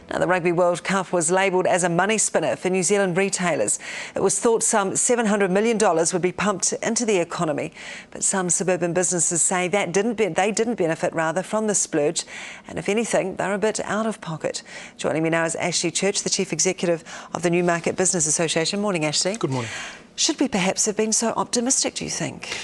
Now, the Rugby World Cup was labelled as a money spinner for New Zealand retailers. It was thought some $700 million would be pumped into the economy, but some suburban businesses say that they didn't benefit from the splurge, and if anything, they're a bit out of pocket. Joining me now is Ashley Church, the Chief Executive of the Newmarket Business Association. Morning, Ashley. Good morning. Should we perhaps have been so optimistic, do you think?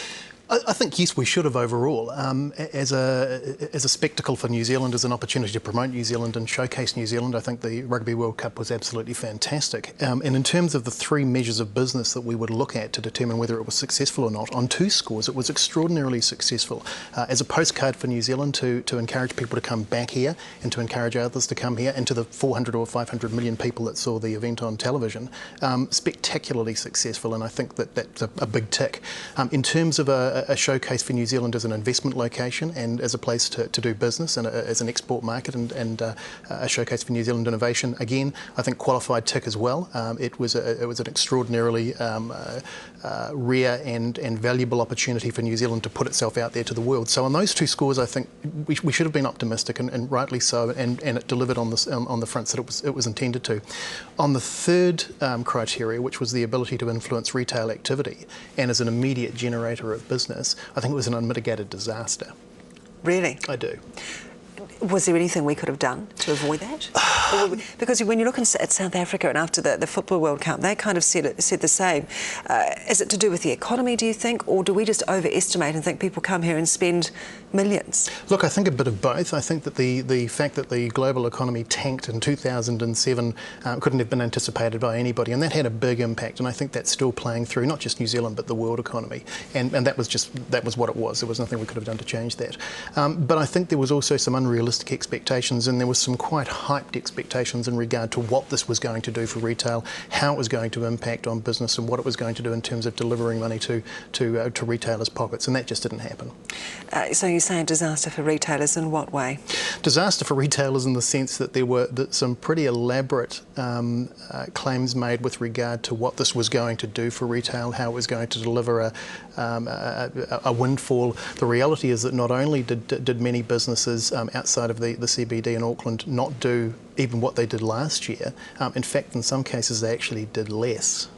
I think, yes, we should have overall. As a spectacle for New Zealand, as an opportunity to promote New Zealand and showcase New Zealand, I think the Rugby World Cup was absolutely fantastic. And in terms of the three measures of business that we would look at to determine whether it was successful or not, on two scores it was extraordinarily successful. As a postcard for New Zealand to encourage people to come back here and to encourage others to come here, and to the 400 or 500 million people that saw the event on television, spectacularly successful, and I think that's a big tick. In terms of a showcase for New Zealand as an investment location and as a place to do business and as an export market, and a showcase for New Zealand innovation, again, I think qualified tick as well. It was an extraordinarily rare and valuable opportunity for New Zealand to put itself out there to the world. So on those two scores, I think we should have been optimistic, and rightly so, and it delivered on the fronts that it was intended to. On the third criteria, which was the ability to influence retail activity and as an immediate generator of business, I think it was an unmitigated disaster. Really? I do. Was there anything we could have done to avoid that? Because when you look at South Africa and after the Football World Cup, they kind of said the same. Is it to do with the economy, do you think, or do we just overestimate and think people come here and spend millions? Look, I think a bit of both. I think that the fact that the global economy tanked in 2007 couldn't have been anticipated by anybody, and that had a big impact, and I think that's still playing through not just New Zealand but the world economy, and that was what it was. There was nothing we could have done to change that. But I think there was also some unrealistic expectations, and there was some quite hyped expectations in regard to what this was going to do for retail, how it was going to impact on business, and what it was going to do in terms of delivering money to retailers' pockets, and that just didn't happen. So you're saying disaster for retailers in what way? Disaster for retailers in the sense that there were some pretty elaborate claims made with regard to what this was going to do for retail, how it was going to deliver a windfall. The reality is that not only did many businesses outside of the CBD in Auckland not do even what they did last year, in fact in some cases they actually did less.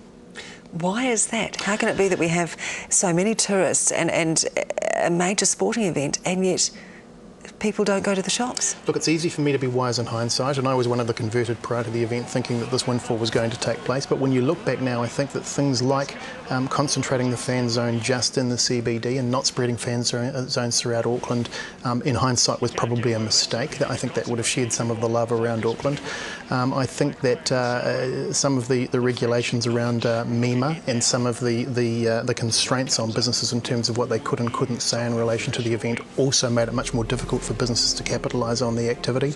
Why is that? How can it be that we have so many tourists and a major sporting event, and yet people don't go to the shops? Look, it's easy for me to be wise in hindsight, and I was one of the converted prior to the event thinking that this windfall was going to take place, but when you look back now, I think that things like concentrating the fan zone just in the CBD and not spreading fan zones throughout Auckland, in hindsight was probably a mistake. I think that would have shared some of the love around Auckland. I think that some of the regulations around MEMA and some of the constraints on businesses in terms of what they could and couldn't say in relation to the event also made it much more difficult for businesses to capitalise on the activity.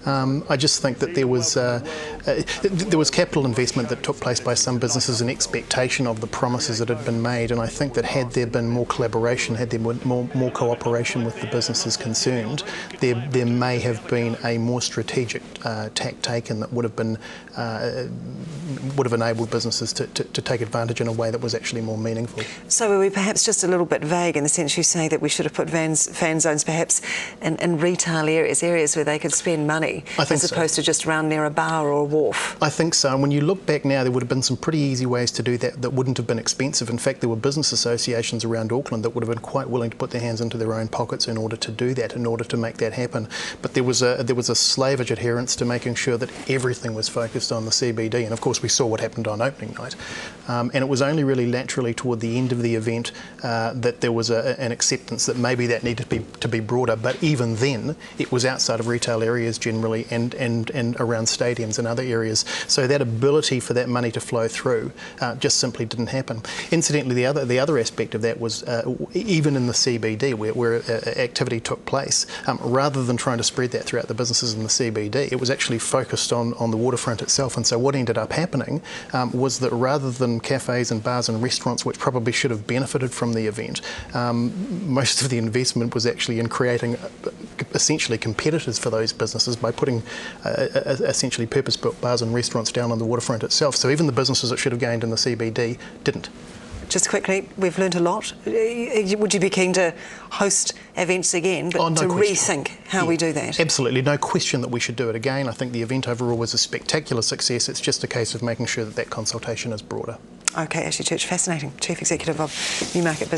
I just think that there was capital investment that took place by some businesses in expectation of the promises that had been made, and I think that had there been more collaboration, had there been more cooperation with the businesses concerned, there may have been a more strategic tack taken that would have enabled businesses to take advantage in a way that was actually more meaningful. So were we perhaps just a little bit vague in the sense you say that we should have put fan zones perhaps in retail areas where they could spend money, as opposed to just around near a bar or a wharf? I think so. And when you look back now, there would have been some pretty easy ways to do that wouldn't have been expensive. In fact, there were business associations around Auckland that would have been quite willing to put their hands into their own pockets in order to do that, in order to make that happen. But there was a slavish adherence to making sure that everything was focused on the CBD, and of course we saw what happened on opening night. And it was only really laterally toward the end of the event that there was an acceptance that maybe that needed to be broader, but even then it was outside of retail areas generally and around stadiums and other areas. So that ability for that money to flow through just simply didn't happen. Incidentally, the other aspect of that was even in the CBD where activity took place, rather than trying to spread that throughout the businesses in the CBD, it was actually focused on the waterfront itself. And so what ended up happening was that rather than cafes and bars and restaurants, which probably should have benefited from the event, most of the investment was actually in creating essentially competitors for those businesses by putting essentially purpose-built bars and restaurants down on the waterfront itself. So even the businesses that should have gained in the CBD didn't. Just quickly, we've learned a lot. Would you be keen to host events again, but no to question. rethink how we do that? Absolutely, no question that we should do it again. I think the event overall was a spectacular success. It's just a case of making sure that consultation is broader. Okay, Ashley Church, fascinating. Chief Executive of Newmarket Business.